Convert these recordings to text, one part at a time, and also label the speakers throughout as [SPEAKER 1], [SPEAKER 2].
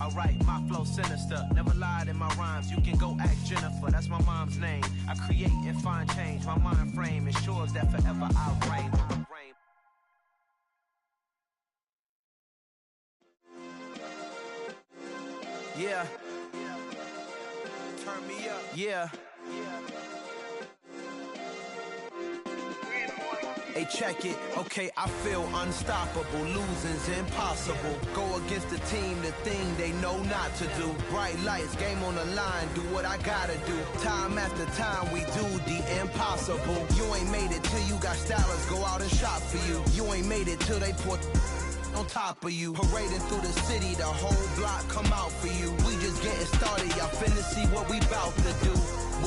[SPEAKER 1] I write my flow sinister, never lied in my rhymes. You can go ask Jennifer, that's my mom's name. I create and find change, my mind frame ensures that forever I reign. Yeah. Turn me up. Yeah. Hey, check it. Okay, I feel unstoppable. Losing's impossible. Go against the team, the thing they know not to do. Bright lights, game on the line. Do what I gotta do. Time after time, we do the impossible. You ain't made it till you got stylers go out and shop for you. You ain't made it till they put on top of you. Parading through the city, the whole block come out for you. We just getting started, y'all finna see what we bout to do.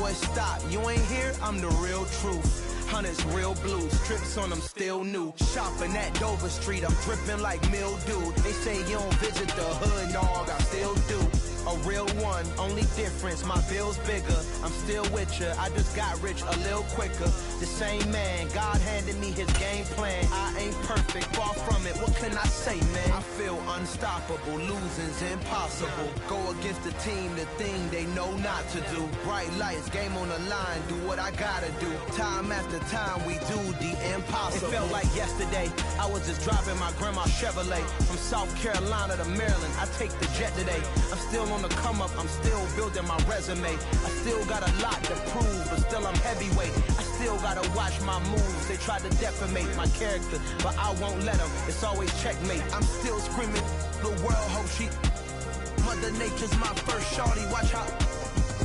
[SPEAKER 1] Boy, stop, you ain't here, I'm the real truth. Hunters, real blues, strips on them still new. Shopping at Dover Street, I'm dripping like mildew. They say you don't visit the hood, dog, I still do. A real one, only difference, my bill's bigger. I'm still with ya, I just got rich a little quicker. The same man, God handed me his game plan. I ain't perfect, far from it, what can I say, man? I feel unstoppable, losing's impossible. Go against the team, the thing they know not to do. Bright lights, game on the line, do what I gotta do. Time after time, we do the impossible. It felt like yesterday, I was just driving my grandma's Chevrolet. From South Carolina to Maryland, I take the jet today. I'm still on the come up, I'm still building my resume. I still got a lot to prove, but still I'm heavyweight. I still gotta watch my moves. They try to defamate my character, but I won't let them. It's always checkmate. I'm still screaming, the world hope she. Mother Nature's my first shorty, watch how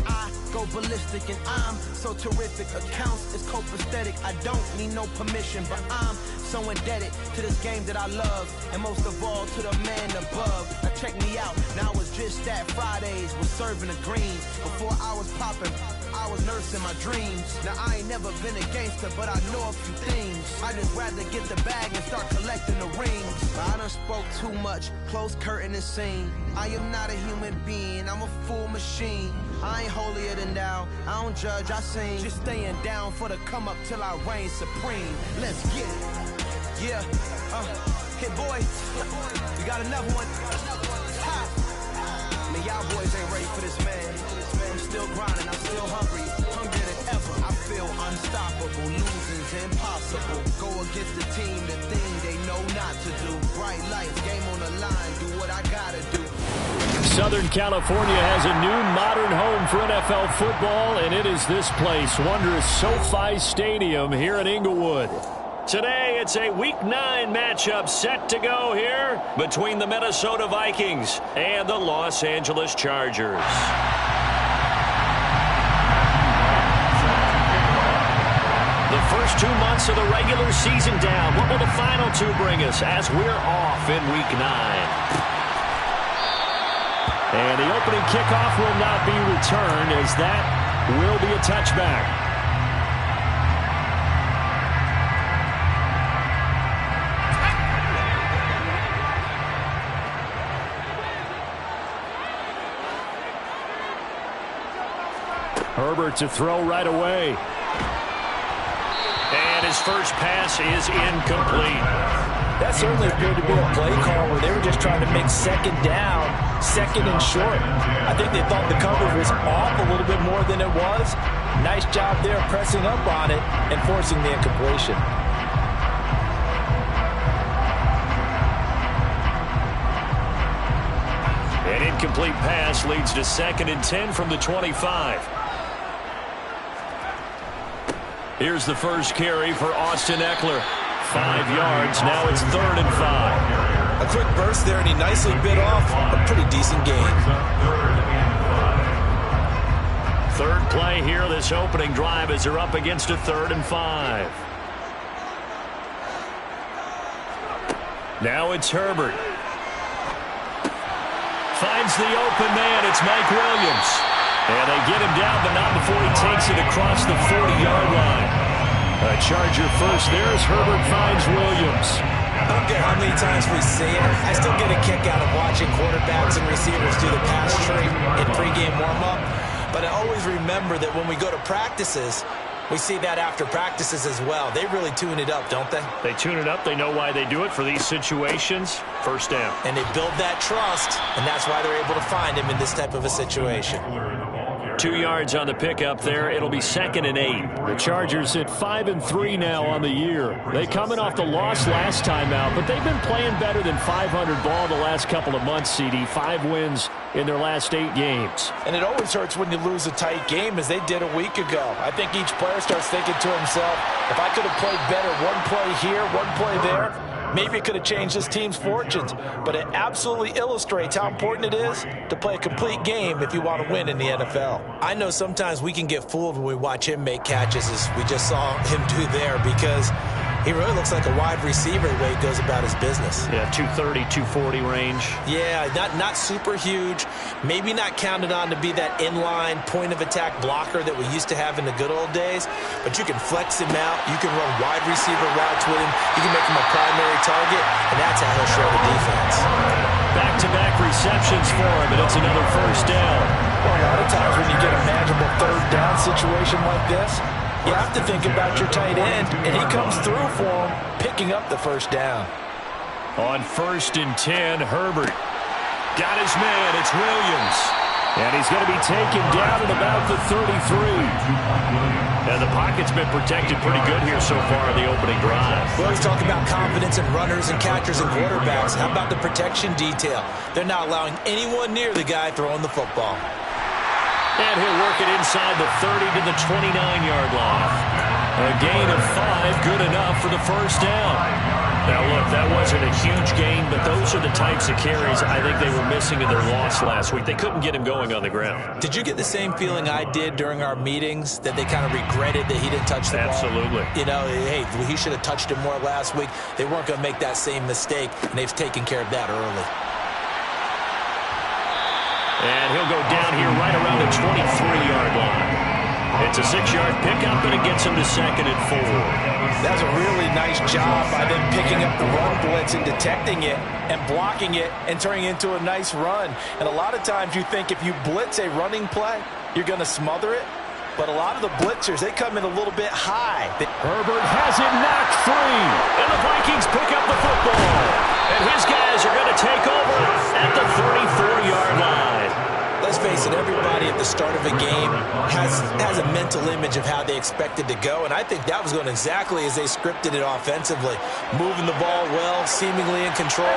[SPEAKER 1] I go ballistic, and I'm so terrific. Accounts is copacetic. I don't need no permission, but I'm so indebted to this game that I love, and most of all to the man above. Now check me out, now it's just that Fridays was serving the greens. Before I was popping, I was nursing my dreams. Now I ain't never been a gangster, but I know a few things. I just rather get the bag and start collecting the rings. I done spoke too much, close curtain and scene. I am not a human being, I'm a full machine. I ain't holier than thou, I don't judge, I sing. Just staying down for the come up till I reign supreme. Let's get it. Yeah, hit boy, we got another one. Ha. Man, y'all boys ain't ready for this, man. I'm still grinding, I'm still hungry, hungrier than ever. I feel unstoppable, losing's impossible. Go against the team, the thing they know not to do. Bright lights, game on the line, do what I gotta do.
[SPEAKER 2] Southern California has a new modern home for NFL football, and it is this place, wondrous SoFi Stadium here in Inglewood. Today, it's a Week 9 matchup set to go here between the Minnesota Vikings and the Los Angeles Chargers. The first 2 months of the regular season down. What will the final two bring us as we're off in Week 9? And the opening kickoff will not be returned, as that will be a touchback. Herbert to throw right away. And his first pass is incomplete.
[SPEAKER 3] That certainly appeared to be a play call where they were just trying to make second down, second and short. I think they thought the coverage was off a little bit more than it was. Nice job there pressing up on it and forcing the incompletion.
[SPEAKER 2] An incomplete pass leads to 2nd and 10 from the 25. Here's the first carry for Austin Eckler. 5 yards. Now it's 3rd and 5.
[SPEAKER 3] A quick burst there, and he nicely bit off a pretty decent gain.
[SPEAKER 2] Third play here, this opening drive, as they're up against a 3rd and 5. Now it's Herbert. Finds the open man. It's Mike Williams. And they get him down, but not before he takes it across the 40-yard line. A Charger first. There's Herbert finds Williams.
[SPEAKER 3] I don't care how many times we say it. I still get a kick out of watching quarterbacks and receivers do the pass tree in pregame warm-up. But I always remember that when we go to practices, We see that after practices as well. They really tune it up, don't they?
[SPEAKER 2] They tune it up. They know why they do it for these situations. First down.
[SPEAKER 3] And they build that trust, and that's why they're able to find him in this type of a situation.
[SPEAKER 2] 2 yards on the pickup there. It'll be 2nd and 8. The Chargers at 5-3 now on the year. They coming off the loss last time out, but they've been playing better than 500 ball the last couple of months, CD. 5 wins in their last 8 games.
[SPEAKER 3] And it always hurts when you lose a tight game, as they did a week ago. I think each player starts thinking to himself, if I could have played better one play here, one play there, maybe it could have changed this team's fortunes. But it absolutely illustrates how important it is to play a complete game if you want to win in the NFL. I know sometimes we can get fooled when we watch him make catches, as we just saw him do there, because he really looks like a wide receiver the way he goes about his business.
[SPEAKER 2] Yeah, 230, 240 range.
[SPEAKER 3] Yeah, not super huge. Maybe not counted on to be that inline point-of-attack blocker that we used to have in the good old days. But you can flex him out. You can run wide receiver routes with him. You can make him a primary target, and that's how he'll show the defense.
[SPEAKER 2] Back-to-back receptions for him, and it's another first down.
[SPEAKER 3] Well, a lot of times when you get a manageable third down situation like this, you have to think about your tight end, and he comes through for him, picking up the first down.
[SPEAKER 2] On 1st and 10, Herbert got his man. It's Williams. And he's going to be taken down at about the 33. And the pocket's been protected pretty good here so far in the opening drive.
[SPEAKER 3] We always talk about confidence in runners and catchers and quarterbacks. How about the protection detail? They're not allowing anyone near the guy throwing the football.
[SPEAKER 2] And he'll work it inside the 30 to the 29-yard line. A gain of 5, good enough for the first down. Now, look, that wasn't a huge gain, but those are the types of carries I think they were missing in their loss last week. They couldn't get him going on the ground.
[SPEAKER 3] Did you get the same feeling I did during our meetings, that they kind of regretted that he didn't touch the ball?
[SPEAKER 2] Absolutely.
[SPEAKER 3] You know, hey, he should have touched it more last week. They weren't going to make that same mistake, and they've taken care of that early.
[SPEAKER 2] And he'll go down here right around the 23-yard line. It's a 6-yard pickup, and it gets him to 2nd and 4.
[SPEAKER 3] That's a really nice job by them picking up the run blitz and detecting it and blocking it and turning it into a nice run. And a lot of times you think if you blitz a running play, you're going to smother it. But a lot of the blitzers, they come in a little bit high.
[SPEAKER 2] Herbert has it knocked free. And the Vikings pick up the football. And his guys are going to take over at the 34-yard line.
[SPEAKER 3] Let's face it, everybody at the start of a game has a mental image of how they expect it to go, and I think that was going exactly as they scripted it offensively. Moving the ball well, seemingly in control,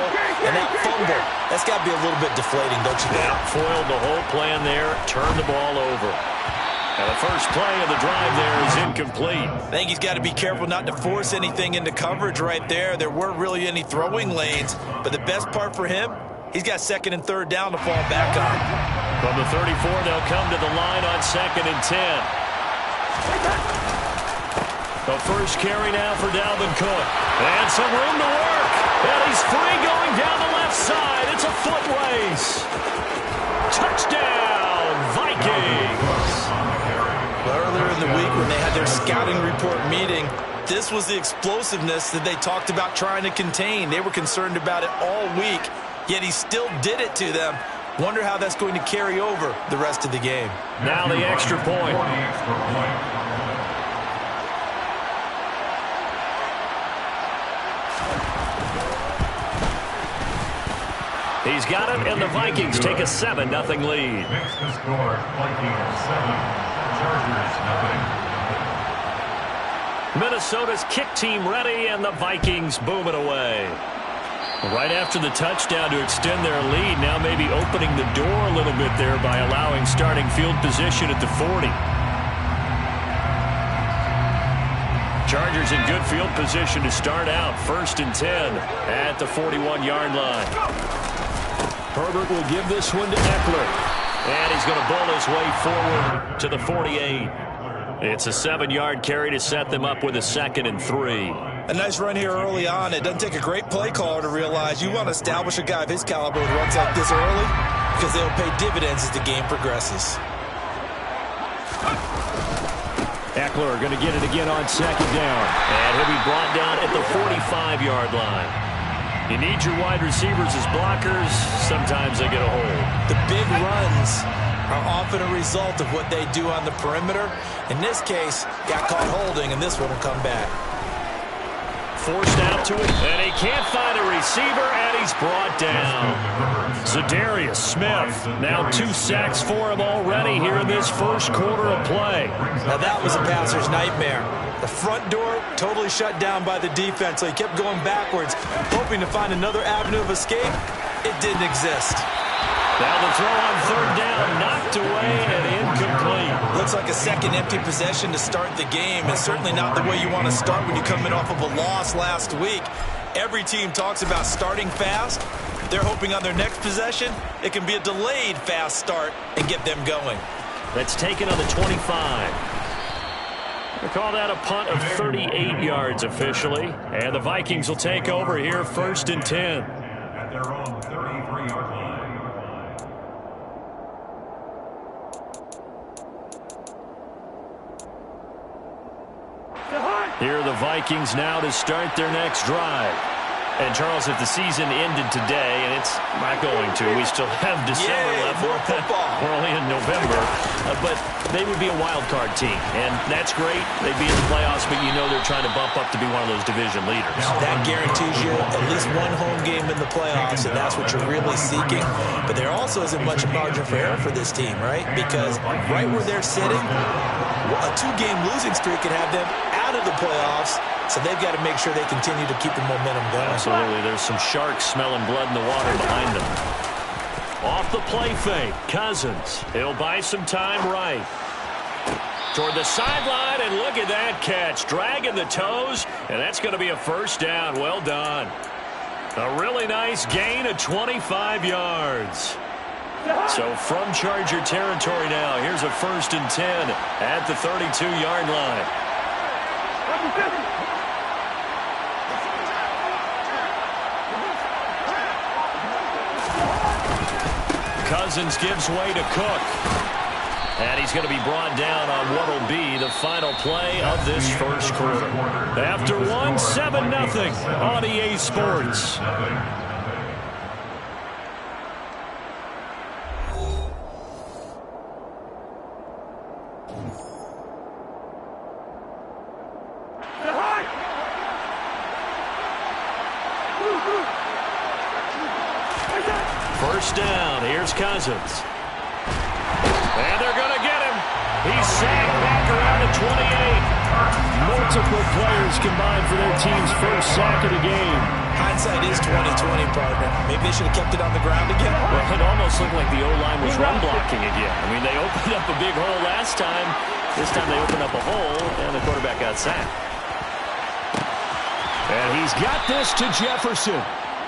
[SPEAKER 3] and that fumble, that's got to be a little bit deflating, don't you think?
[SPEAKER 2] Yeah, foiled the whole plan there, turned the ball over. And the first play of the drive there is incomplete.
[SPEAKER 3] I think he's got to be careful not to force anything into coverage right there. There weren't really any throwing lanes, but the best part for him, he's got 2nd and 3rd down to fall back on.
[SPEAKER 2] From the 34, they'll come to the line on 2nd and 10. The first carry now for Dalvin Cook. And some room to work. And he's free going down the left side. It's a foot race. Touchdown, Vikings.
[SPEAKER 3] Earlier in the week when they had their scouting report meeting, this was the explosiveness that they talked about trying to contain. They were concerned about it all week, yet he still did it to them. Wonder how that's going to carry over the rest of the game.
[SPEAKER 2] Now the extra point. He's got it, and the Vikings take a 7-0 lead.
[SPEAKER 4] Makes the score, Vikings 7, Chargers 0.
[SPEAKER 2] Minnesota's kick team ready, and the Vikings boom it away. Right after the touchdown to extend their lead, now maybe opening the door a little bit there by allowing starting field position at the 40. Chargers in good field position to start out. 1st and 10 at the 41-yard line. Herbert will give this one to Eckler. And he's going to bull his way forward to the 48. It's a 7-yard carry to set them up with a 2nd and 3.
[SPEAKER 3] A nice run here early on. It doesn't take a great play caller to realize you want to establish a guy of his caliber with runs like this early, because they'll pay dividends as the game progresses.
[SPEAKER 2] Eckler going to get it again on 2nd down. And he'll be brought down at the 45-yard line. You need your wide receivers as blockers. Sometimes they get a hold.
[SPEAKER 3] The big runs are often a result of what they do on the perimeter. In this case, got caught holding, and this one will come back.
[SPEAKER 2] Forced out to it, and he can't find a receiver, and he's brought down. Za'Darius Smith, now 2 sacks for him already here in this first quarter of play.
[SPEAKER 3] Now that was a passer's nightmare. The front door totally shut down by the defense, so he kept going backwards, hoping to find another avenue of escape. It didn't exist.
[SPEAKER 2] Now the throw on third down, knocked away and incomplete.
[SPEAKER 3] Looks like a second empty possession to start the game, and certainly not the way you want to start when you're coming off of a loss last week. Every team talks about starting fast. They're hoping on their next possession, it can be a delayed fast start and get them going.
[SPEAKER 2] That's taken on the 25. We call that a punt of 38 yards officially, and the Vikings will take over here 1st and 10.
[SPEAKER 4] At their own 33-yard line.
[SPEAKER 2] Here are the Vikings now to start their next drive. And, Charles, if the season ended today, and it's not going to, we still have December left.
[SPEAKER 3] More football.
[SPEAKER 2] We're only in November. But they would be a wild card team, and that's great. They'd be in the playoffs, but you know they're trying to bump up to be one of those division leaders.
[SPEAKER 3] That guarantees you at least one home game in the playoffs, and that's what you're really seeking. But there also isn't much margin for error for this team, right? Because right where they're sitting, a 2-game losing streak could have them out of the playoffs. So they've got to make sure they continue to keep the momentum going.
[SPEAKER 2] Absolutely. There's some sharks smelling blood in the water behind them. Off the play fake, Cousins. He'll buy some time right. Toward the sideline, and look at that catch. Dragging the toes, and that's going to be a first down. Well done. A really nice gain of 25 yards. So from Charger territory now, here's a 1st and 10 at the 32-yard line. Cousins gives way to Cook. And he's going to be brought down on what will be the final play of this first quarter. After one, 7-0 on EA Sports. First down, here's Cousins. And they're going to get him. He's sacked back around the 28. Multiple players combined for their team's first sack of the game.
[SPEAKER 3] Hindsight is 20/20, partner. Maybe they should have kept it on the ground again.
[SPEAKER 2] Well, it almost looked like the O-line was run blocking again. I mean, they opened up a big hole last time. This time they opened up a hole, and the quarterback got sacked. And he's got this to Jefferson.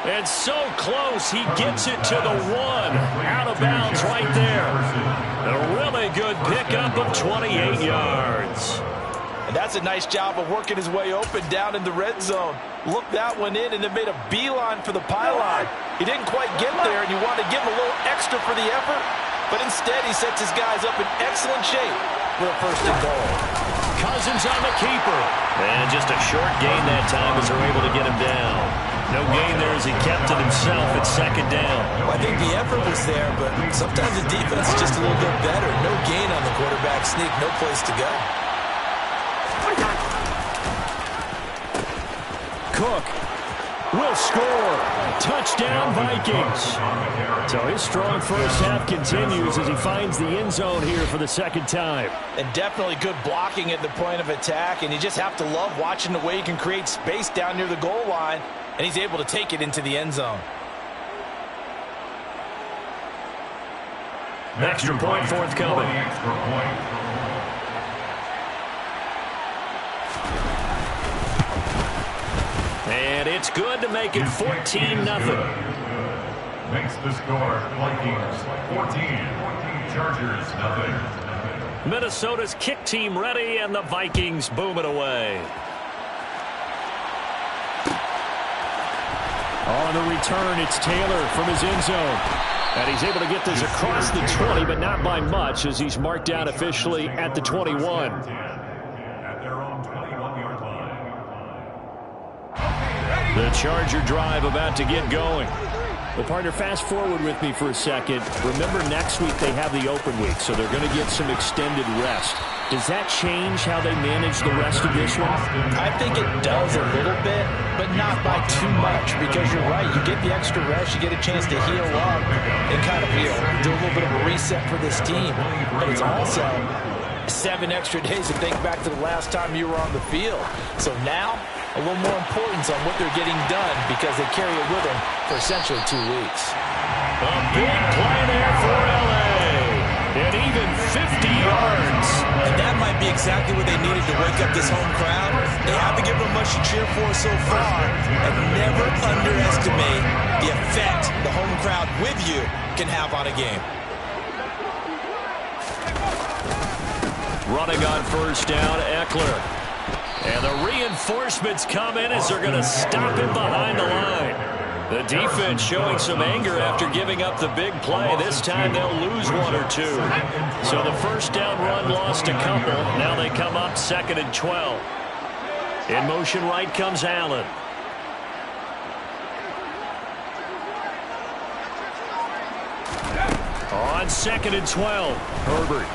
[SPEAKER 2] And so close, he gets it to the 1. Out of bounds right there. A really good pickup of 28 yards.
[SPEAKER 3] And that's a nice job of working his way open down in the red zone. Looked that one in and then made a beeline for the pylon. He didn't quite get there, and you wanted to give him a little extra for the effort. But instead, he sets his guys up in excellent shape for a 1st and goal.
[SPEAKER 2] Cousins on the keeper. And just a short gain that time as they're able to get him down. No gain there as he kept it himself at 2nd down.
[SPEAKER 3] Well, I think the effort was there, but sometimes the defense is just a little bit better. No gain on the quarterback sneak, no place to go.
[SPEAKER 2] Cook will score. Touchdown, Vikings. So his strong first half continues as he finds the end zone here for the 2nd time.
[SPEAKER 3] And definitely good blocking at the point of attack, and you just have to love watching the way he can create space down near the goal line, and he's able to take it into the end zone.
[SPEAKER 2] Extra point forthcoming.
[SPEAKER 4] Extra point.
[SPEAKER 2] And it's good to make it 14-0.
[SPEAKER 4] Makes the score Vikings 14, Chargers 0.
[SPEAKER 2] Minnesota's kick team ready, and the Vikings boom it away. On the return, it's Taylor from his end zone. And he's able to get this across the 20, but not by much, as he's marked down officially at the 21.
[SPEAKER 4] At their own 21-yard line.
[SPEAKER 2] The Charger drive about to get going. Well, partner, fast forward with me for a second. Remember, next week they have the open week, so they're going to get some extended rest. Does that change how they manage the rest of this one?
[SPEAKER 3] I think it does a little bit, but not by too much, because you're right. You get the extra rest. You get a chance to heal up and kind of do a little bit of a reset for this team. But it's also 7 extra days to think back to the last time you were on the field. So now, a little more importance on what they're getting done because they carry it with them for essentially 2 weeks.
[SPEAKER 2] A big play there for L.A. And even 50 yards.
[SPEAKER 5] And that might be exactly what they needed to wake up this home crowd. They haven't given them much to cheer for so far. And never underestimate the effect the home crowd with you can have on a game.
[SPEAKER 2] Running on first down, Eckler. And the reinforcements come in as they're going to stop him behind the line. The defense showing some anger after giving up the big play. This time they'll lose 1 or 2. So the first down run lost a couple. Now they come up 2nd and 12. In motion right comes Allen. On 2nd and 12, Herbert.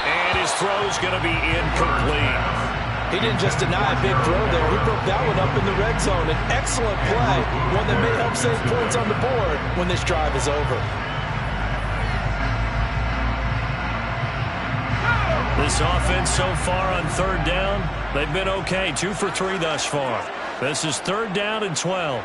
[SPEAKER 2] And his throw's going to be incomplete.
[SPEAKER 3] He didn't just deny a big throw there. He broke that one up in the red zone. An excellent play, one that may help save points on the board when this drive is over.
[SPEAKER 2] This offense so far on 3rd down, they've been okay. 2 for 3 thus far. This is 3rd down and 12.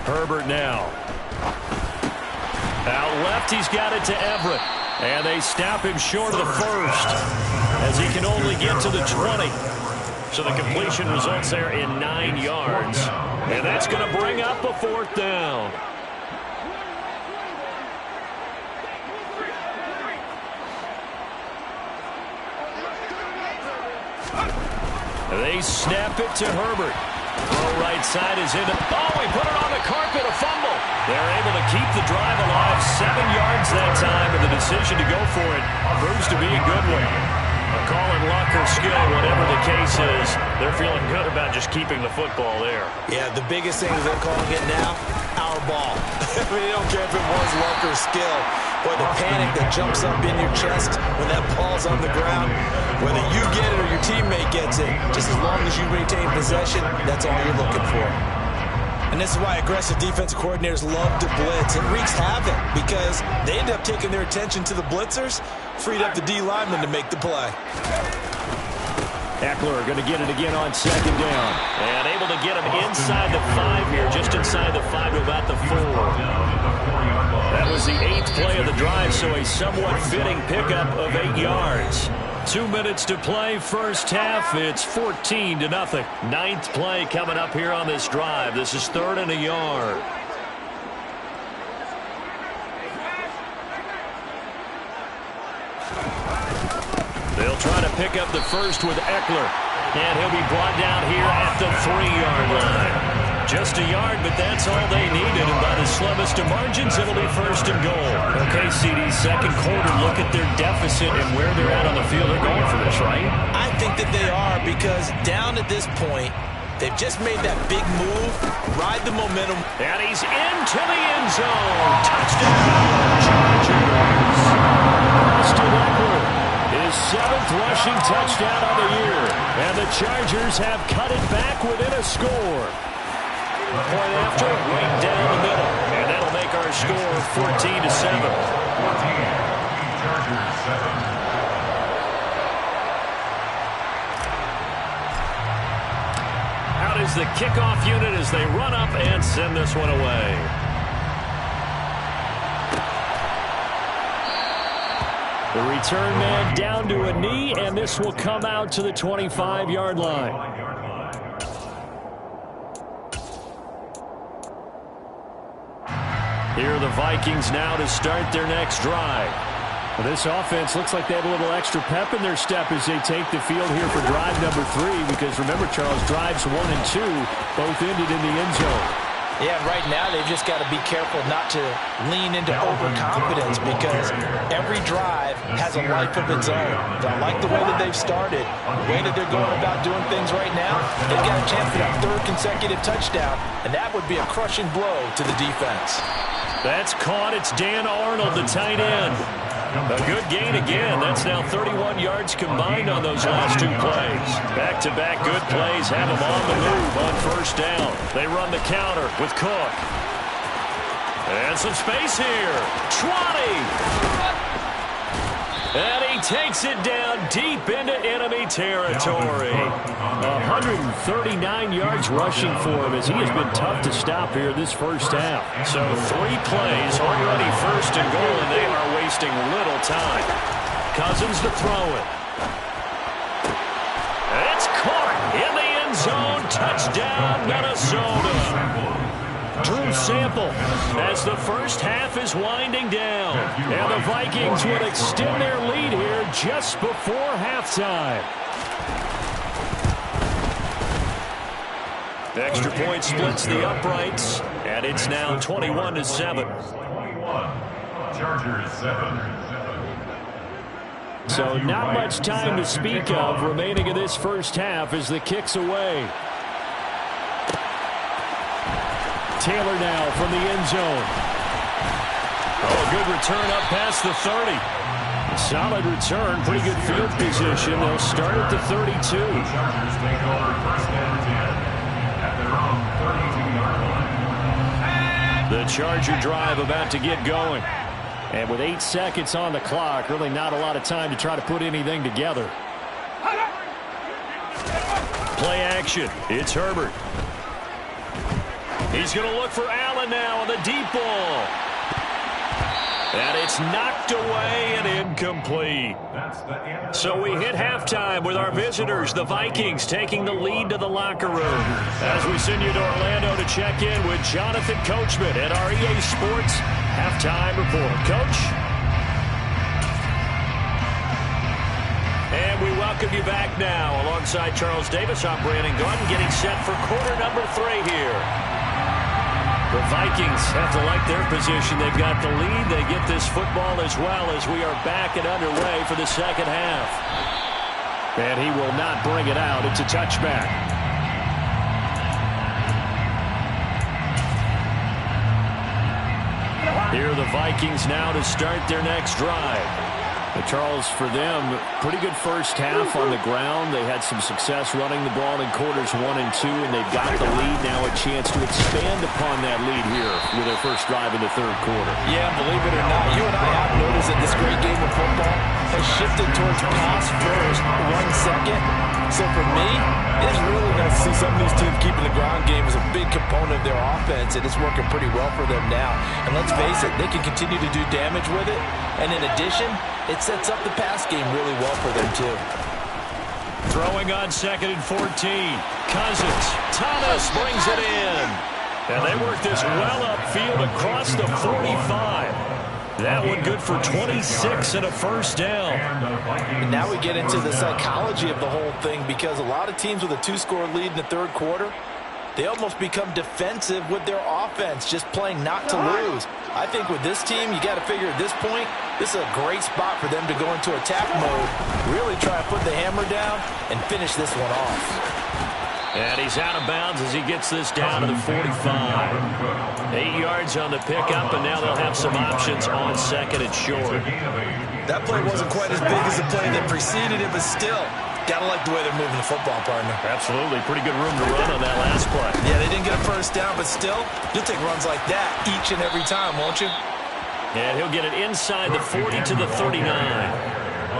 [SPEAKER 2] Herbert now. Out left, he's got it to Everett. And they snap him short of the first as he can only get to the 20. So the completion results there in 9 yards. And that's going to bring up a 4th down. They snap it to Herbert. Throw right side is in. Oh, he put it on the carpet, a fumble. They're able to keep the drive alive. 7 yards that time, and the decision to go for it proves to be a good one. A call in luck or skill, whatever the case is, they're feeling good about just keeping the football there.
[SPEAKER 5] Yeah, the biggest thing is they're calling it now, our ball. I mean, they don't care if it was luck or skill. Boy, the panic that jumps up in your chest when that ball's on the ground, whether you get it or your teammate gets it, just as long as you retain possession, that's all you're looking for. And this is why aggressive defensive coordinators love to blitz. It wreaks havoc because they end up taking their attention to the blitzers, freed up the D lineman to make the play.
[SPEAKER 2] Eckler going to get it again on 2nd down. And able to get him inside the 5 here, just inside the 5 to about the 4. That was the 8th play of the drive, so a somewhat fitting pickup of 8 yards. 2 minutes to play, first half. It's 14-0. 9th play coming up here on this drive. This is 3rd and a yard. They'll try to pick up the first with Eckler. And he'll be brought down here at the 3-yard line. Just a yard, but that's all they needed. And by the slimmest of margins, it'll be 1st and goal. Okay, CD, 2nd quarter, look at their deficit and where they're at on the field. They're going for this, right?
[SPEAKER 5] I think that they are, because down at this point, they've just made that big move, ride the momentum.
[SPEAKER 2] And he's into the end zone. Touchdown, Chargers. Austin Eckler, his 7th rushing touchdown of the year. And the Chargers have cut it back within a score. Point after, right down the middle. And that'll make our score 14-7.
[SPEAKER 4] 14, Chargers 7.
[SPEAKER 2] Out is the kickoff unit as they run up and send this one away. The return man down to a knee, and this will come out to the 25-yard line. Here are the Vikings now to start their next drive. Well, this offense looks like they have a little extra pep in their step as they take the field here for drive number 3, because remember, Charles, drives 1 and 2 both ended in the end zone.
[SPEAKER 3] Yeah, right now they've just got to be careful not to lean into overconfidence because every drive has a life of its own. But I like the way that they've started, the way that they're going about doing things right now. They've got a chance for that third consecutive touchdown, and that would be a crushing blow to the defense.
[SPEAKER 2] That's caught. It's Dan Arnold, the tight end. A good gain again. That's now 31 yards combined on those last two plays. Back-to-back good plays have them on the move on first down. They run the counter with Cook. And some space here. 20. And he takes it down deep into enemy territory. 139 yards rushing for him as he has been tough to stop here this first half. So 3 plays, already first and goal, and they are wasting little time. Cousins to throw it. It's caught in the end zone. Touchdown, Minnesota. Drew Sample as the first half is winding down. And the Vikings would extend their lead here just before halftime. Extra point splits the uprights, and it's now 21-7.
[SPEAKER 4] Chargers 7.
[SPEAKER 2] So not much time to speak of remaining in this first half as the kick's away. Taylor now from the end zone. Oh, good return up past the 30. Solid return, pretty good field position. They'll start at the 32.
[SPEAKER 4] The Chargers take over first and 10 at their own 32-yard line.
[SPEAKER 2] The Charger drive about to get going. And with 8 seconds on the clock, really not a lot of time to try to put anything together. Play action. It's Herbert. He's going to look for Allen now on the deep ball. And it's knocked away and incomplete. So we hit halftime with our visitors, the Vikings, taking the lead to the locker room. As we send you to Orlando to check in with Jonathan Coachman at our EA Sports Halftime Report. Coach? And we welcome you back now. Alongside Charles Davis, I'm Brandon Gordon, getting set for quarter number 3 here. The Vikings have to like their position. They've got the lead. They get this football as well as we are back and underway for the second half. And he will not bring it out. It's a touchback. Here are the Vikings now to start their next drive. Charles, for them, pretty good first half on the ground. They had some success running the ball in quarters 1 and 2, and they've got the lead. Now a chance to expand upon that lead here with their first drive in the third quarter.
[SPEAKER 3] Yeah, believe it or not, you and I have noticed that this great game of football has shifted towards pass first, run second. So for me, it's really nice to see some of these teams keeping the ground game as a big component of their offense, and it's working pretty well for them now. And let's face it, they can continue to do damage with it. And in addition, it sets up the pass game really well for them, too.
[SPEAKER 2] Throwing on 2nd and 14. Cousins. Thomas brings it in. And they work this well upfield across the 45. That one good for 26 and a first down.
[SPEAKER 3] And now we get into the psychology of the whole thing because a lot of teams with a 2-score lead in the third quarter, they almost become defensive with their offense, just playing not to lose. I think with this team, you got to figure at this point, this is a great spot for them to go into attack mode, really try to put the hammer down and finish this one off.
[SPEAKER 2] And he's out of bounds as he gets this down to the 45. 8 yards on the pickup, and now they'll have some options on 2nd and short.
[SPEAKER 5] That play wasn't quite as big as the play that preceded it, but still, gotta like the way they're moving the football, partner.
[SPEAKER 2] Absolutely. Pretty good room to run on that last play.
[SPEAKER 5] Yeah, they didn't get a first down, but still, you'll take runs like that each and every time, won't you?
[SPEAKER 2] And he'll get it inside the 40 to the 39.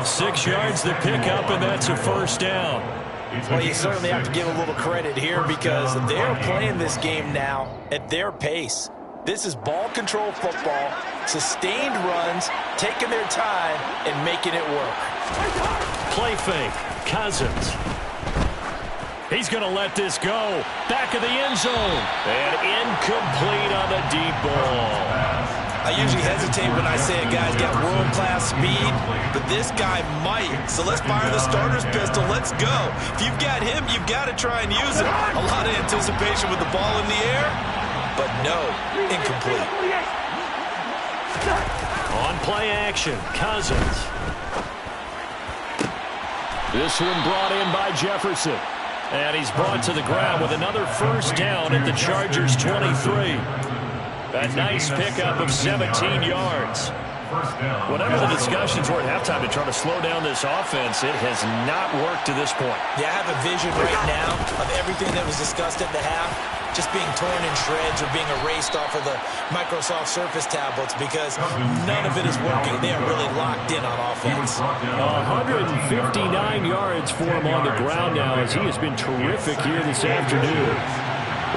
[SPEAKER 2] 6 yards to pick up, and that's a first down.
[SPEAKER 3] Well, you certainly have to give a little credit here because they're playing this game now at their pace. This is ball control football, sustained runs, taking their time, and making it work.
[SPEAKER 2] Play fake. Cousins. He's going to let this go. Back of the end zone. And incomplete on the deep ball.
[SPEAKER 5] I usually hesitate when I say a guy's got world-class speed, but this guy might. So let's fire the starter's pistol. Let's go. If you've got him, you've got to try and use it. A lot of anticipation with the ball in the air, but no, incomplete.
[SPEAKER 2] On play action, Cousins. This one brought in by Jefferson. And he's brought to the ground with another first down at the Chargers' 23. A nice pickup of 17 yards. Whatever the discussions were at halftime to try to slow down this offense, it has not worked to this point.
[SPEAKER 5] Yeah, I have a vision right now of everything that was discussed at the half just being torn in shreds or being erased off of the Microsoft Surface tablets because none of it is working. They are really locked in on offense.
[SPEAKER 2] 159 yards for him on the ground now as he has been terrific here this afternoon.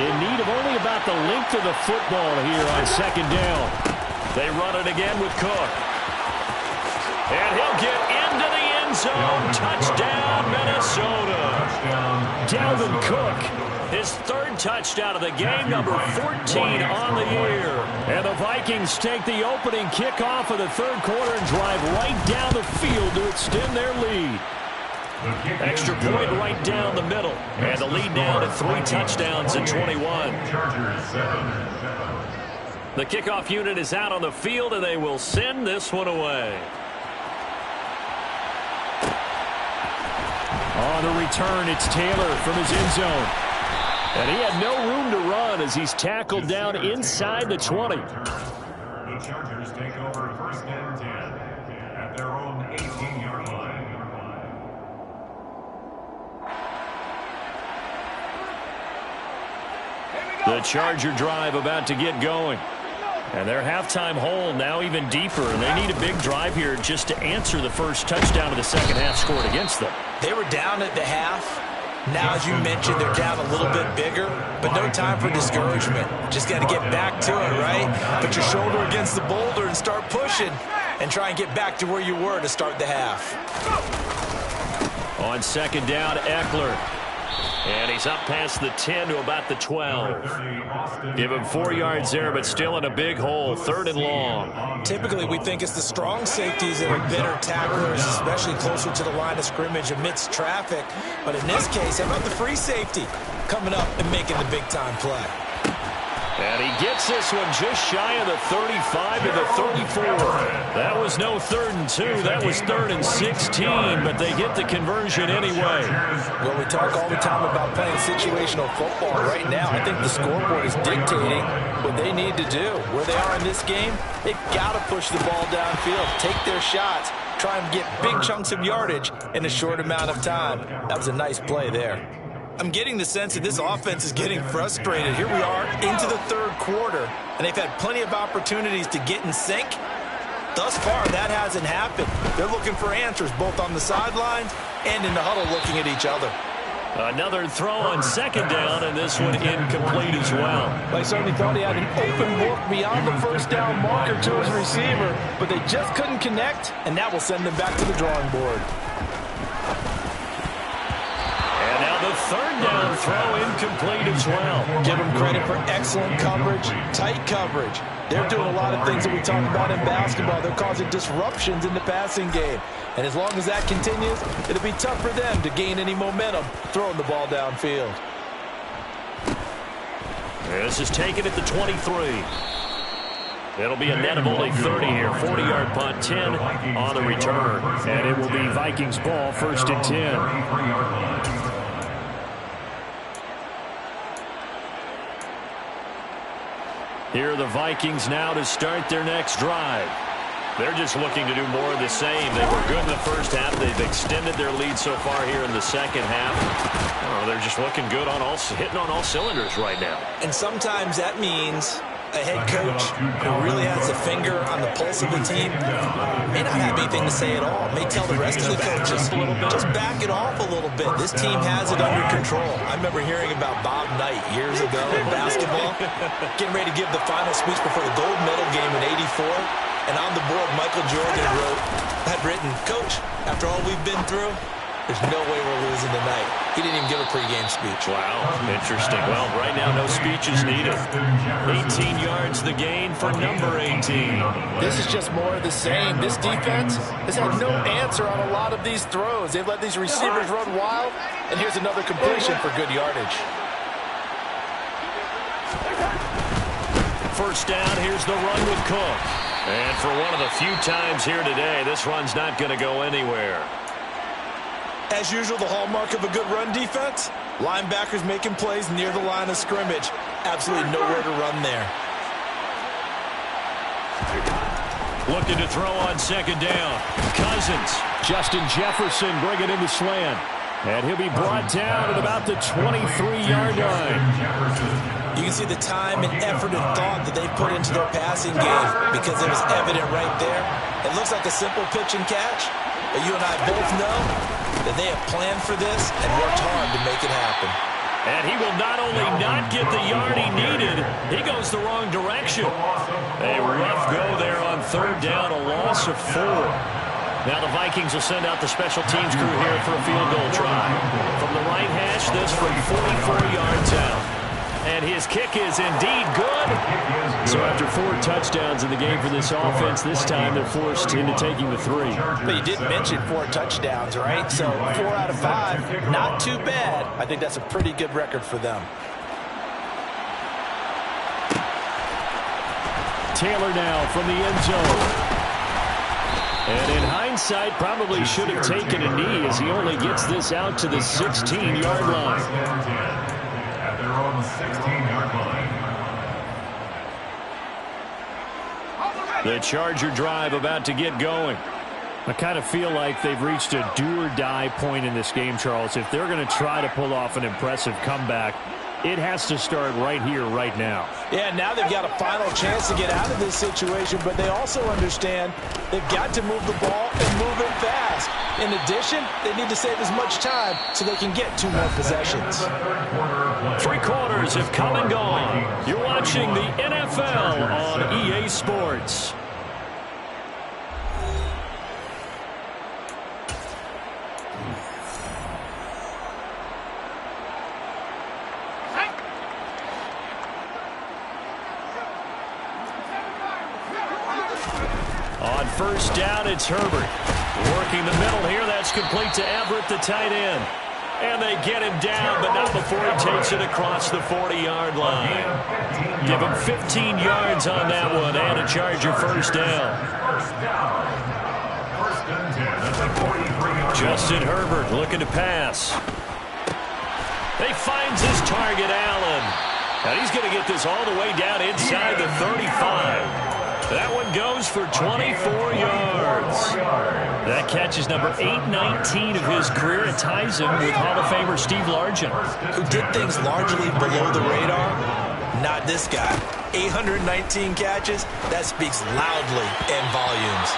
[SPEAKER 2] In need of only about the length of the football here on second down. They run it again with Cook. And he'll get into the end zone. Touchdown, Minnesota. Dalvin Cook, his third touchdown of the game, number 14 on the year. And the Vikings take the opening kickoff of the third quarter and drive right down the field to extend their lead. Extra point right down the middle. And the lead now to 3 touchdowns in 21. The kickoff unit is out on the field, and they will send this one away. On the return, it's Taylor from his end zone. And he had no room to run as he's tackled down inside the 20.
[SPEAKER 4] The Chargers take over first and 10 at their own 18-yard line.
[SPEAKER 2] The Charger drive about to get going. And their halftime hole now even deeper, and they need a big drive here just to answer the first touchdown of the second half scored against them.
[SPEAKER 5] They were down at the half. Now, as you mentioned, they're down a little bit bigger, but no time for discouragement. Just got to get back to it, right? Put your shoulder against the boulder and start pushing and try and get back to where you were to start the half.
[SPEAKER 2] On second down, Eckler. And he's up past the 10 to about the 12. Give him 4 yards there, but still in a big hole, third and long.
[SPEAKER 5] Typically, we think it's the strong safeties that are better tacklers, especially closer to the line of scrimmage amidst traffic. But in this case, how about the free safety coming up and making the big-time play?
[SPEAKER 2] And he gets this one just shy of the 35 to the 34. That was no 3rd and 2. That was 3rd and 16, but they get the conversion anyway.
[SPEAKER 5] Well, we talk all the time about playing situational football. Right now, I think the scoreboard is dictating what they need to do. Where they are in this game, they've got to push the ball downfield, take their shots, try and get big chunks of yardage in a short amount of time. That was a nice play there. I'm getting the sense that this offense is getting frustrated. Here we are into the third quarter, and they've had plenty of opportunities to get in sync. Thus far, that hasn't happened. They're looking for answers both on the sidelines and in the huddle looking at each other.
[SPEAKER 2] Another throw on second down, and this one incomplete as well.
[SPEAKER 3] They certainly thought he had an open look beyond the first down marker to his receiver, but they just couldn't connect, and that will send them back to the drawing board.
[SPEAKER 2] The third down throw incomplete as well.
[SPEAKER 3] Give them credit for excellent coverage, tight coverage. They're doing a lot of things that we talk about in basketball. They're causing disruptions in the passing game. And as long as that continues, it'll be tough for them to gain any momentum throwing the ball downfield.
[SPEAKER 2] This is taken at the 23. It'll be a net of only 30 here. 40-yard punt, 10 on the return. And it will be Vikings ball, first and 10. Here are the Vikings now to start their next drive. They're just looking to do more of the same. They were good in the first half. They've extended their lead so far here in the second half. Oh, they're just looking good on hitting on all cylinders right now.
[SPEAKER 5] And sometimes that means a head coach who really has a finger on the pulse of the team may not have anything to say at all. May tell the rest of the coaches, just back it off a little bit. This team has it under control. I remember hearing about Bob Knight years ago in basketball, getting ready to give the final speech before the gold medal game in '84. And on the board, Michael Jordan had written, "Coach, after all we've been through, there's no way we're losing tonight." He didn't even give a pregame speech.
[SPEAKER 2] Wow, interesting. Well, right now, no speech is needed. 18 yards the gain for number 18.
[SPEAKER 3] This is just more of the same. This defense has had no answer on a lot of these throws. They've let these receivers run wild, and here's another completion for good yardage.
[SPEAKER 2] first down. Here's the run with Cook. And for one of the few times here today, this run's not going to go anywhere.
[SPEAKER 5] As usual, the hallmark of a good run defense, linebackers making plays near the line of scrimmage. Absolutely nowhere to run there.
[SPEAKER 2] Looking to throw on second down. Cousins. Justin Jefferson bringing in the slant. And he'll be brought down at about the 23-yard line.
[SPEAKER 5] You can see the time and effort and thought that they put into their passing game because it was evident right there. It looks like a simple pitch and catch, but you and I both know that they have planned for this and worked hard to make it happen.
[SPEAKER 2] And he will not only not get the yard he needed, he goes the wrong direction. A rough go there on third down, a loss of 4. Now the Vikings will send out the special teams crew here for a field goal try. From the right hash, this from 44 yards out. And his kick is indeed good. So after 4 touchdowns in the game for this offense, this time they're forced into taking the 3.
[SPEAKER 3] But you did mention 4 touchdowns, right? So 4 out of 5, not too bad. I think that's a pretty good record for them.
[SPEAKER 2] Taylor now from the end zone. And in hindsight, probably should have taken a knee as he only gets this out to the 16-yard line.
[SPEAKER 4] At their own 16-yard line.
[SPEAKER 2] The Charger drive about to get going. I kind of feel like they've reached a do-or-die point in this game, Charles. If they're going to try to pull off an impressive comeback, it has to start right here, right now.
[SPEAKER 3] Yeah, now they've got a final chance to get out of this situation, but they also understand they've got to move the ball and move it fast. In addition, they need to save as much time so they can get 2 more possessions.
[SPEAKER 2] 3 quarters have come and gone. You're watching the NFL on EA Sports. On first down, it's Herbert. Working the middle here. That's complete to Everett, the tight end. And they get him down, but not before he takes it across the 40-yard line. Give him 15 yards on that one and a Charger first down. Justin Herbert looking to pass. He finds his target, Allen. And he's going to get this all the way down inside the 35. That one goes for 24 yards. That catch is number 819 of his career. It ties him with Hall of Famer Steve Largent,
[SPEAKER 5] who did things largely below the radar. Not this guy. 819 catches. That speaks loudly in volumes.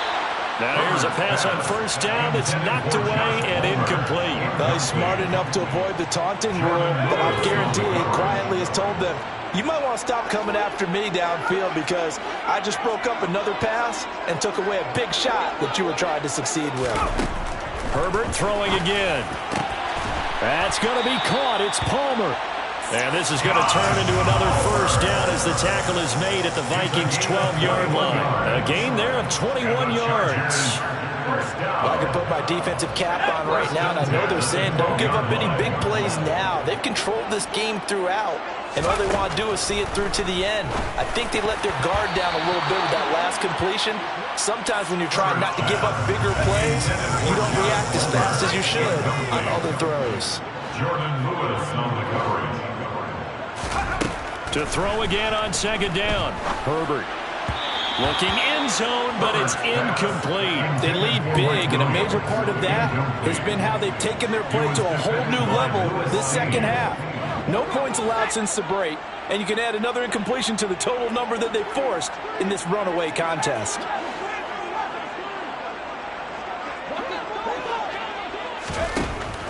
[SPEAKER 2] Now here's a pass on first down that's knocked away and incomplete.
[SPEAKER 3] Well, he's smart enough to avoid the taunting rule, but I'm guaranteeing he quietly has told them, you might want to stop coming after me downfield because I just broke up another pass and took away a big shot that you were trying to succeed with.
[SPEAKER 2] Herbert throwing again. That's going to be caught. It's Palmer. And this is going to turn into another first down as the tackle is made at the Vikings' 12-yard line. A gain there of 21 yards.
[SPEAKER 3] Well, I can put my defensive cap on right now, and I know they're saying don't give up any big plays now. They've controlled this game throughout, and all they want to do is see it through to the end. I think they let their guard down a little bit with that last completion. Sometimes when you're trying not to give up bigger plays, you don't react as fast as you should on other throws.
[SPEAKER 4] Jordan Lewis on the coverage.
[SPEAKER 2] To throw again on second down. Herbert looking end zone, but it's incomplete.
[SPEAKER 3] They lead big, and a major part of that has been how they've taken their play to a whole new level this second half. No points allowed since the break, and you can add another incompletion to the total number that they forced in this runaway contest.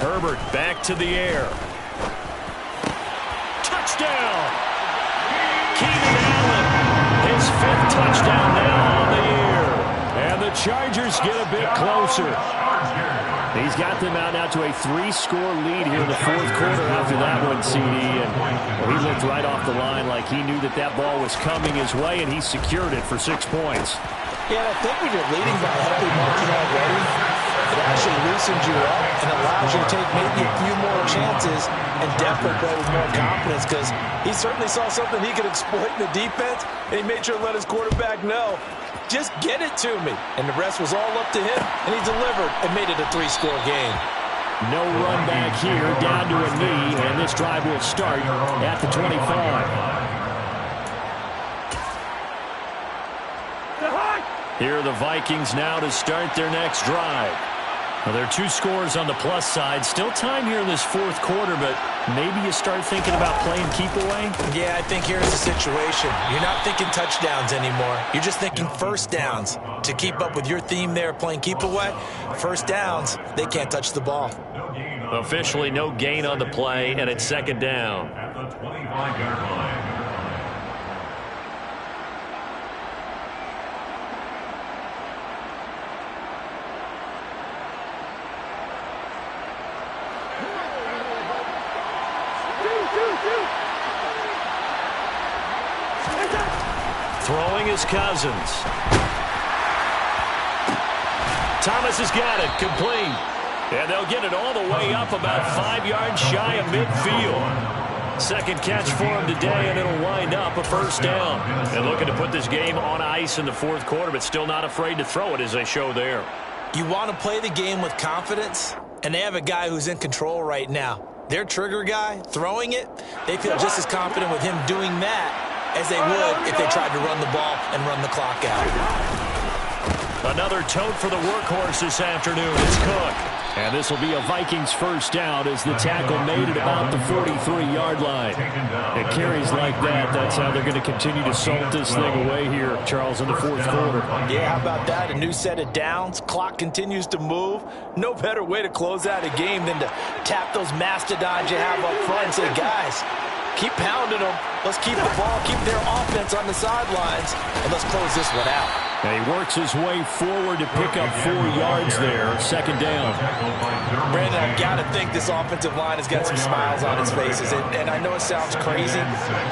[SPEAKER 2] Herbert back to the air. Touchdown! Keenan Allen, his 5th touchdown now on the year. And the Chargers get a bit closer. He's got them out now to a 3-score lead here in the 4th quarter after that one, CD. And he looked right off the line like he knew that that ball was coming his way, and he secured it for 6 points.
[SPEAKER 3] Yeah, I think when you're leading by a healthy margin already, it actually loosens you up and allows you to take maybe a few more chances and definitely play with more confidence, because he certainly saw something he could exploit in the defense, and he made sure to let his quarterback know, just get it to me. And the rest was all up to him, and he delivered and made it a 3-score game.
[SPEAKER 2] No run back here, down to a knee, and this drive will start at the 25. Here are the Vikings now to start their next drive. Well, there are 2 scores on the plus side. Still time here in this fourth quarter, but maybe you start thinking about playing keep away?
[SPEAKER 3] Yeah, I think here's the situation. You're not thinking touchdowns anymore. You're just thinking first downs. To keep up with your theme there, playing keep away, first downs, they can't touch the ball.
[SPEAKER 2] Officially no gain on the play, and it's second down.
[SPEAKER 4] At the 25-yard line.
[SPEAKER 2] Throwing is Cousins. Thomas has got it, complete. And they'll get it all the way up about 5 yards shy of midfield. Second catch for him today, and it'll wind up a first down. And looking to put this game on ice in the fourth quarter, but still not afraid to throw it as they show there.
[SPEAKER 3] You want to play the game with confidence, and they have a guy who's in control right now. Their trigger guy, throwing it, they feel just as confident with him doing that as they would if they tried to run the ball and run the clock out.
[SPEAKER 2] Another tote for the workhorse this afternoon. It's Cook. And this will be a Vikings first down as the tackle made at about the 43-yard line. It carries like that. That's how they're going to continue to salt this thing away here, Charles, in the fourth quarter.
[SPEAKER 3] Yeah, how about that? A new set of downs. Clock continues to move. No better way to close out a game than to tap those mastodons you have up front and say, guys, keep pounding them. Let's keep the ball, keep their offense on the sidelines, and let's close this one out.
[SPEAKER 2] And he works his way forward to pick up 4 yards there. Second down.
[SPEAKER 3] Brandon, I've got to think this offensive line has got some smiles on its faces. And I know it sounds crazy,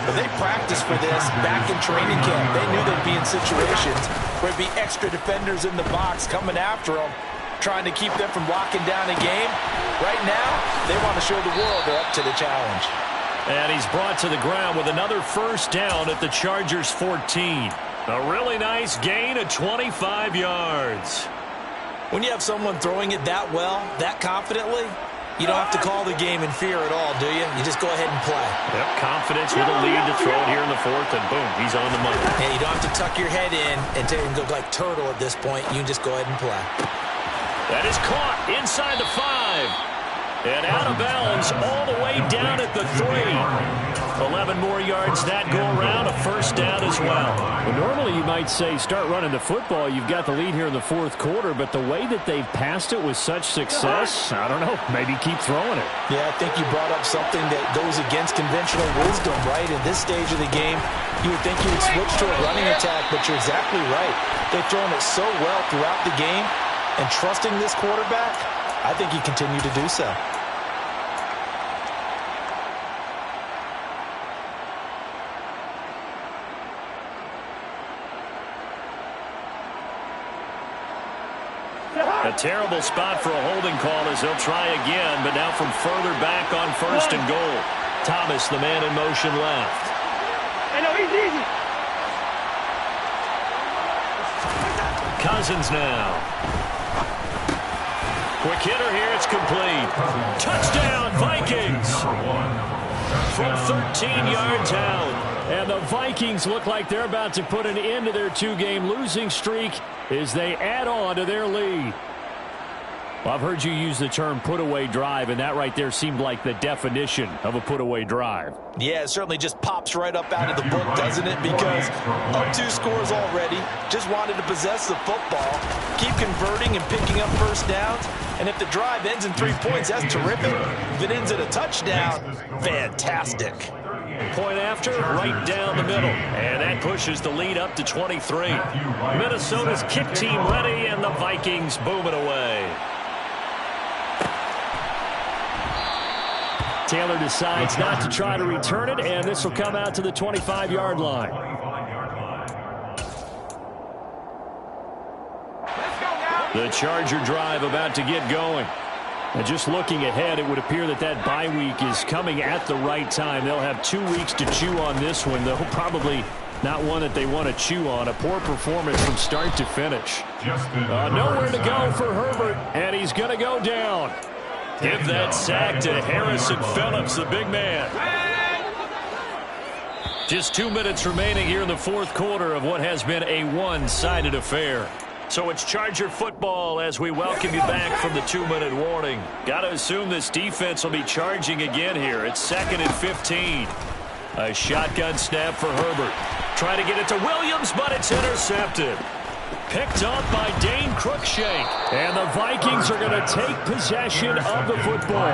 [SPEAKER 3] but they practiced for this back in training camp. They knew they'd be in situations where there'd be extra defenders in the box coming after them, trying to keep them from locking down a game. Right now, they want to show the world they're up to the challenge.
[SPEAKER 2] And he's brought to the ground with another first down at the Chargers' 14. A really nice gain of 25 yards.
[SPEAKER 3] When you have someone throwing it that well, that confidently, you don't have to call the game in fear at all, do you? You just go ahead and play.
[SPEAKER 2] Yep, confidence with a lead to throw it here in the fourth, and boom, he's on the money.
[SPEAKER 3] And you don't have to tuck your head in and go like turtle at this point. You can just go ahead and play.
[SPEAKER 2] That is caught inside the 5. And out of bounds all the way down at the 3. 11 more yards that go around, a first down as well. Well, normally you might say start running the football. You've got the lead here in the fourth quarter, but the way that they've passed it with such success, I don't know, maybe keep throwing it.
[SPEAKER 3] Yeah, I think you brought up something that goes against conventional wisdom, right? In this stage of the game, you would think you would switch to a running attack, but you're exactly right. They've thrown it so well throughout the game, and trusting this quarterback, I think you continue to do so.
[SPEAKER 2] A terrible spot for a holding call as they'll try again, but now from further back on first and goal. Thomas, the man in motion left.
[SPEAKER 6] I know, he's easy.
[SPEAKER 2] Cousins now. Quick hitter here, it's complete. Touchdown, Vikings! From 13 yards out. And the Vikings look like they're about to put an end to their 2-game losing streak as they add on to their lead. Well, I've heard you use the term put-away drive, and that right there seemed like the definition of a put-away drive.
[SPEAKER 3] Yeah, it certainly just pops right up out of the book, doesn't it? Because up 2 scores already, just wanted to possess the football, keep converting and picking up first downs, and if the drive ends in 3 points, that's terrific. If it ends in a touchdown, fantastic.
[SPEAKER 2] Point after, right down the middle. And that pushes the lead up to 23. Minnesota's kick team ready, and the Vikings boom it away. Taylor decides not to try to return it, and this will come out to the 25-yard line.
[SPEAKER 6] Let's go now.
[SPEAKER 2] The Charger drive about to get going. And just looking ahead, it would appear that that bye week is coming at the right time. They'll have 2 weeks to chew on this one, though probably not one that they want to chew on. A poor performance from start to finish. Nowhere to go for Herbert, and he's going to go down. Give that sack to Harrison Phillips, the big man. Just 2 minutes remaining here in the fourth quarter of what has been a one-sided affair. So it's Charger football as we welcome you back from the 2-minute warning. Got to assume this defense will be charging again here. It's 2nd and 15. A shotgun snap for Herbert. Trying to get it to Williams, but it's intercepted. Picked up by Dane Cruikshank. And the Vikings are going to take possession of the football.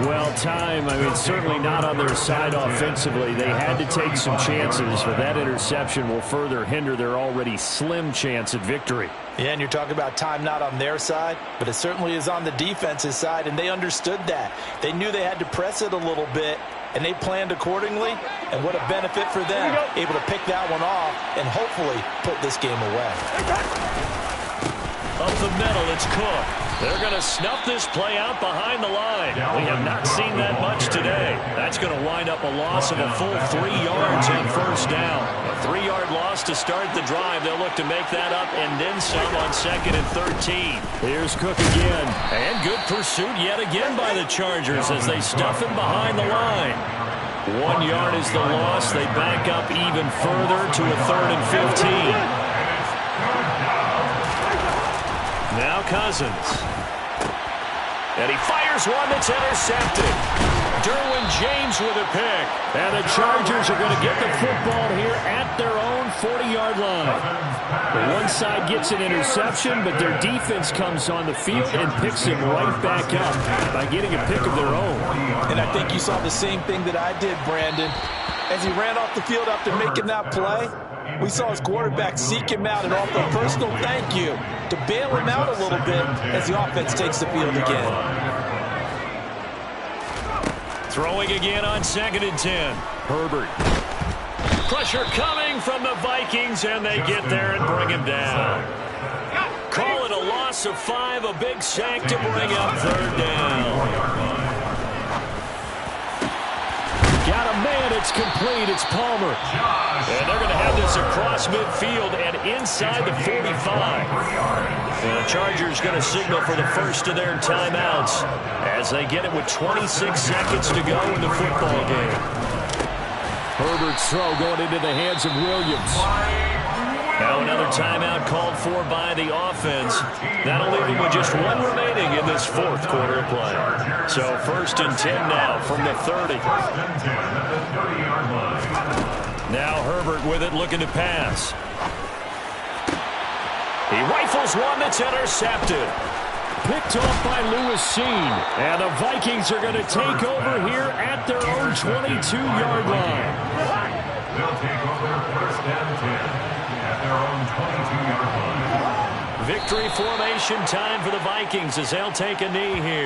[SPEAKER 2] Well, time, certainly not on their side offensively. They had to take some chances, but that interception will further hinder their already slim chance at victory.
[SPEAKER 3] Yeah, and you're talking about time not on their side, but it certainly is on the defense's side, and they understood that. They knew they had to press it a little bit, and they planned accordingly, and what a benefit for them, able to pick that one off and hopefully put this game away.
[SPEAKER 2] Up the middle, it's Cook. They're going to snuff this play out behind the line. We have not seen that much today. That's going to wind up a loss of a full 3 yards on first down. A 3-yard loss to start the drive. They'll look to make that up and then some on 2nd and 13. Here's Cook again. And good pursuit yet again by the Chargers as they stuff him behind the line. 1 yard is the loss. They back up even further to a 3rd and 15. Now Cousins. And he fires one that's intercepted. Derwin James with a pick. And the Chargers are going to get the football here at their own 40-yard line. The one side gets an interception, but their defense comes on the field and picks him right back up by getting a pick of their own.
[SPEAKER 3] And I think you saw the same thing that I did, Brandon. As he ran off the field after making that play, we saw his quarterback seek him out and offer a personal thank you to bail him out a little bit as the offense takes the field again.
[SPEAKER 2] Throwing again on 2nd and 10. Herbert. Pressure coming from the Vikings, and they get there and bring him down. Call it a loss of 5, a big sack to bring up 3rd down. Got a man, it's complete, it's Palmer. And they're going to have this across midfield and inside the 45. And the Chargers going to signal for the first of their timeouts as they get it with 26 seconds to go in the football game. Herbert's throw going into the hands of Williams. Now another timeout called for by the offense. That'll leave them with just 1 remaining in this fourth quarter of play. So 1st and 10 now from the 30. Now Herbert with it, looking to pass. He rifles one that's intercepted. Picked off by Lewis Seen. And the Vikings are going to take over here at their own 22-yard line.
[SPEAKER 4] They'll take over 1st and 10. Their own 22-yard line.
[SPEAKER 2] Victory formation time for the Vikings as they'll take a knee here.